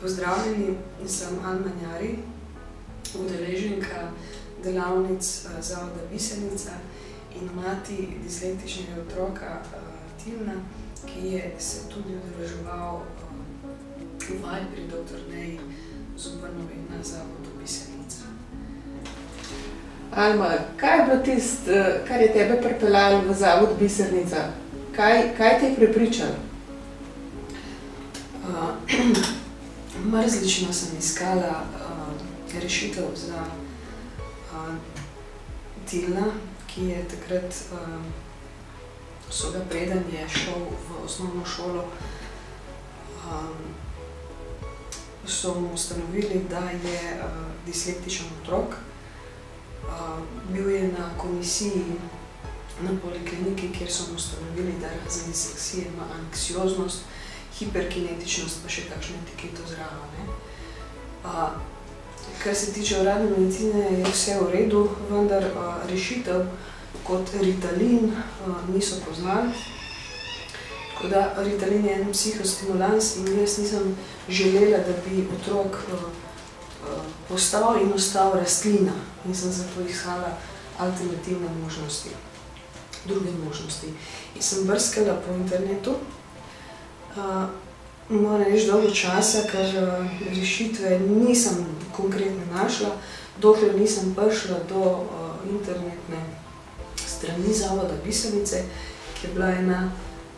Pozdravljeni, sem Alma Njari, udeleženka delavnic Zavoda Bisernica in mati dislektičnega otroka Tilna, ki je se tudi udeleževal vaj pri dr. Neji Zupanovi na Zavodu Bisernica. Alma, kaj je bilo tisto, kar je tebe pripeljalo v Zavod Bisernica? Kaj te je prepričalo? Mrzlično sem iskala rešitev za Tilna, ki je takrat, preden je šel v osnovno šolo, so mu ustanovili, da je dislektičen otrok. Bil je na komisiji na polikliniki, kjer so mu ustanovili, da razen disleksije ima anksioznost, hiperkinetičnost, pa še kakšno etiketo zraven. Kar se tiče uradne medicine, je vse v redu, vendar rešitev kot Ritalin niso poznali. Tako da Ritalin je en psihostimulans in jaz nisem želela, da bi otrok postal in ostal rastlina. In sem zato iskala alternativne možnosti, druge možnosti. In sem brskala po internetu, moram reči dolgo časa, ker rešitve nisem konkretno našla, dokler nisem prišla do internetne strani Zavoda Bisernice, ki je bila ena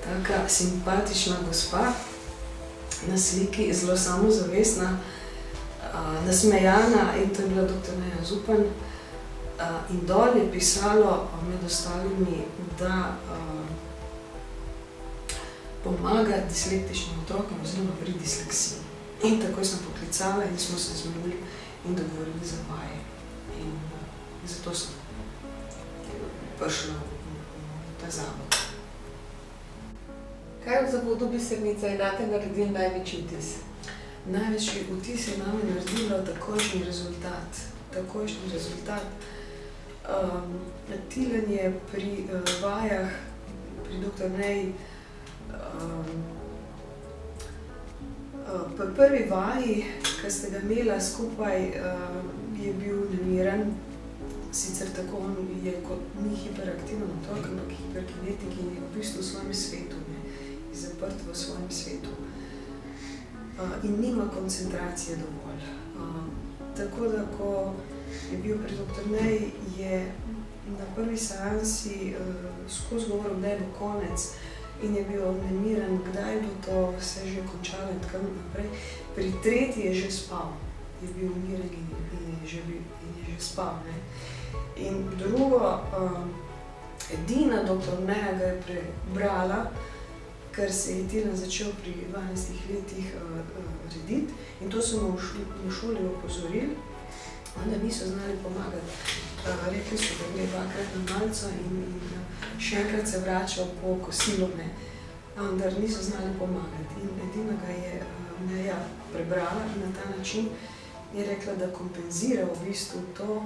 taka simpatična gospa na sliki, zelo samozavestna, nasmejana, in to je bila dr. Neja Zupan. In dol je pisalo med ostalimi, da pomaga dislektičnim otrokom oziroma pri disleksiji. In takoj sem poklicala in smo se zmenili in dogovorili za vaje. In zato sem prišla v ta zavod. Kaj v Zavodu Bisernica je nate naredil največji vtis? Največji vtis je name naredilo takojšnji rezultat. Takojšnji rezultat. Tilen je pri vajah, pri dr. Neji, pri prvi vaji, ki ste ga imela skupaj, je bil nemiren. Sicer tako on je kot ni hiperaktiven otrok, ampak hiperkinetik in je v bistvu v svojem svetu, je zaprt v svojem svetu. In nima koncentracije dovolj. Tako da, ko je bil pri dr. Neji, je na prvi seansi skozi govoril, da je bo konec in je bil nemiren, kdaj bo to vse že končalo in tako naprej. Pri tretji je že spal, je bil miren in je že spal. In drugo, edina dr. Neja ga je prebrala, ker se je Tilen začel pri 12 letih rediti, in to so mu v šoli opozorili, da niso znali pomagati. Rekli so, da gre dvakrat na malico in še enkrat se vračal po kosilu, vendar niso znali pomagati. In edina ga je Neja prebrala in na ta način je rekla, da kompenzira v bistvu to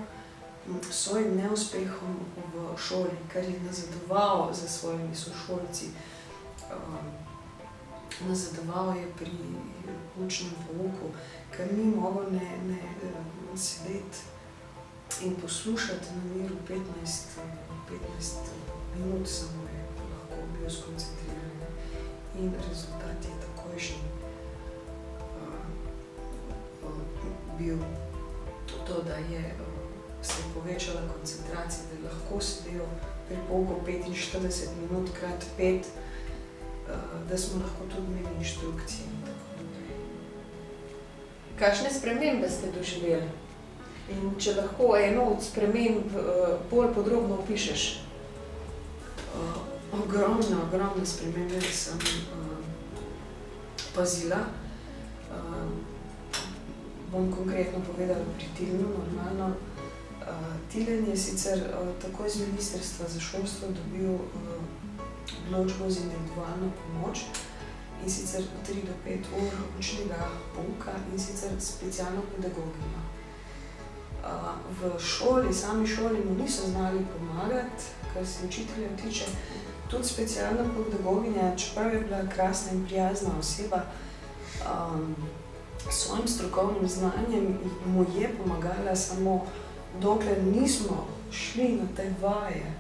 svojim neuspehom v šoli, kar je nazadoval za svojimi sošolci. Nazadoval je pri učnem pouku, ker ni mogel ne sedeti in poslušati na miru 15 minut, samo je lahko bil skoncentriran. In rezultat je takojšnji bil to, da je se povečala koncentracija, da je lahko sedel pri pouku 45 minut krat 5, da smo lahko tudi imeli inštrukcije in tako naprej. Kakšne spremembe ste doživeli? In če lahko eno od sprememb bolj podrobno opišeš? Ogromne spremembe sem pazila. Bom konkretno povedala pri Tilnu, normalno. Tilen je sicer takoj z Ministrstva za šolstvo dobil odločbo za individualno pomoč, in sicer 3 do 5 ur učnega pouka in sicer specialno pedagoginjo. V šoli, sami šoli mu niso znali pomagati, kar se učiteljev tiče. Tudi specialna pedagoginja, čeprav je bila krasna in prijazna oseba, svojim strokovnim znanjem mu je pomagala samo, dokler nismo šli na te vaje.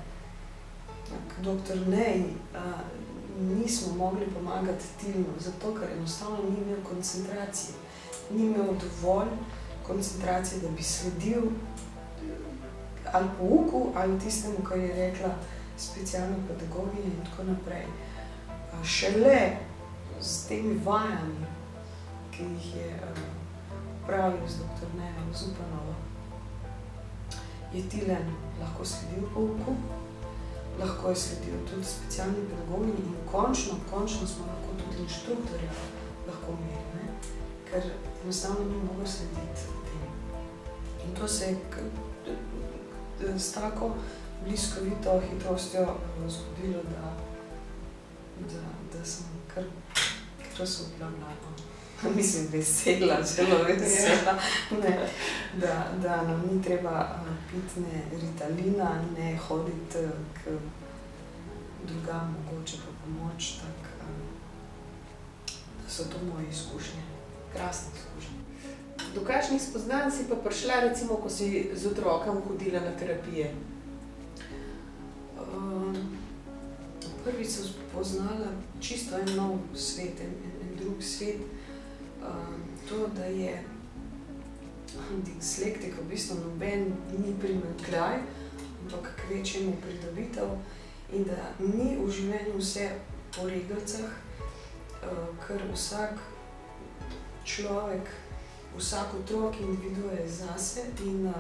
Doktor Nej nismo mogli pomagati Tilnu, zato ker enostavno ni imel koncentracije. Ni imel dovolj koncentracije, da bi sledil ali pouku, ali tistemu, kar je rekla specialna pedagoginja in tako naprej. Šele s temi vajami, ki jih je pravil z dr. Nejem Zupanovo, je Tilen lahko sledil pouku, lahko je sledil tudi specialni pedagoginji in končno smo lahko tudi inštruktorja lahko imeli, ker enostavno ni mogel slediti tem. In to se je s tako bliskovito hitrostjo zgodilo, da sem kar osupla mlada. Mislim, vesela, zelo vesela, da nam ni treba piti ne Ritalina, ne hoditi k drugam mogoče po pomoč, tako da so to moje izkušnje, krasne izkušnje. Do kakšnih spoznanj si pa prišla, recimo, ko si z otrokom hodila na terapije? Prvič sem spoznala čisto en nov svet, en drug svet. To, da je dislektika v bistvu noben ni primanjkljaj, ampak kvečjemu pridobitev in da ni v življenju vse po regelcah, ker vsak človek, vsak otrok individuje zase in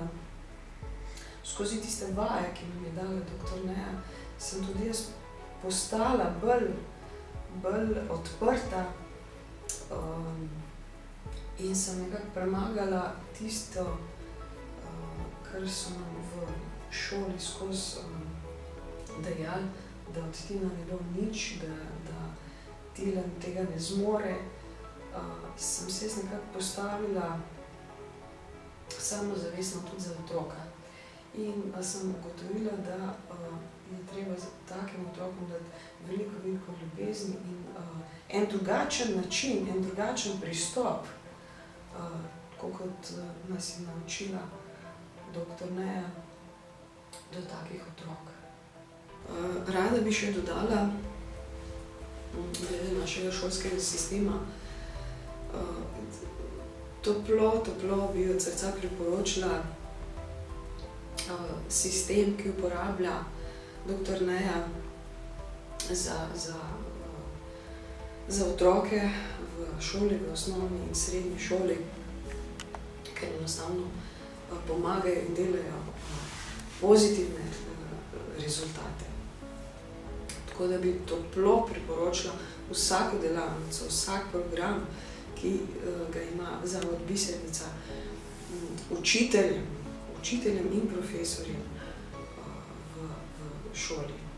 skozi tiste vaje, ki mi je dala dr. Neja, sem tudi jaz postala bolj odprta in sem nekako premagala tisto, kar so nam v šoli skozi dejali, da od Tilna ne bo nič, da Tilen tega ne zmore. Sem se nekako postavila samozavestno tudi za otroka. In sem ugotovila, da je treba takim otrokom dati veliko ljubezni in en drugačen način, en drugačen pristop, tako kot nas je naučila dr. Neja, do takih otrok. Rada bi še dodala, glede našega šolskega sistema, toplo bi od srca priporočila sistem, ki uporablja dr. Neja za otroke v šoli, v osnovni in srednji šoli, ker enostavno pomagajo in delajo pozitivne rezultate. Tako da bi toplo priporočila vsako delavnico, vsak program, ki ga ima Zavod Bisernica, učiteljem in profesorjem v šoli.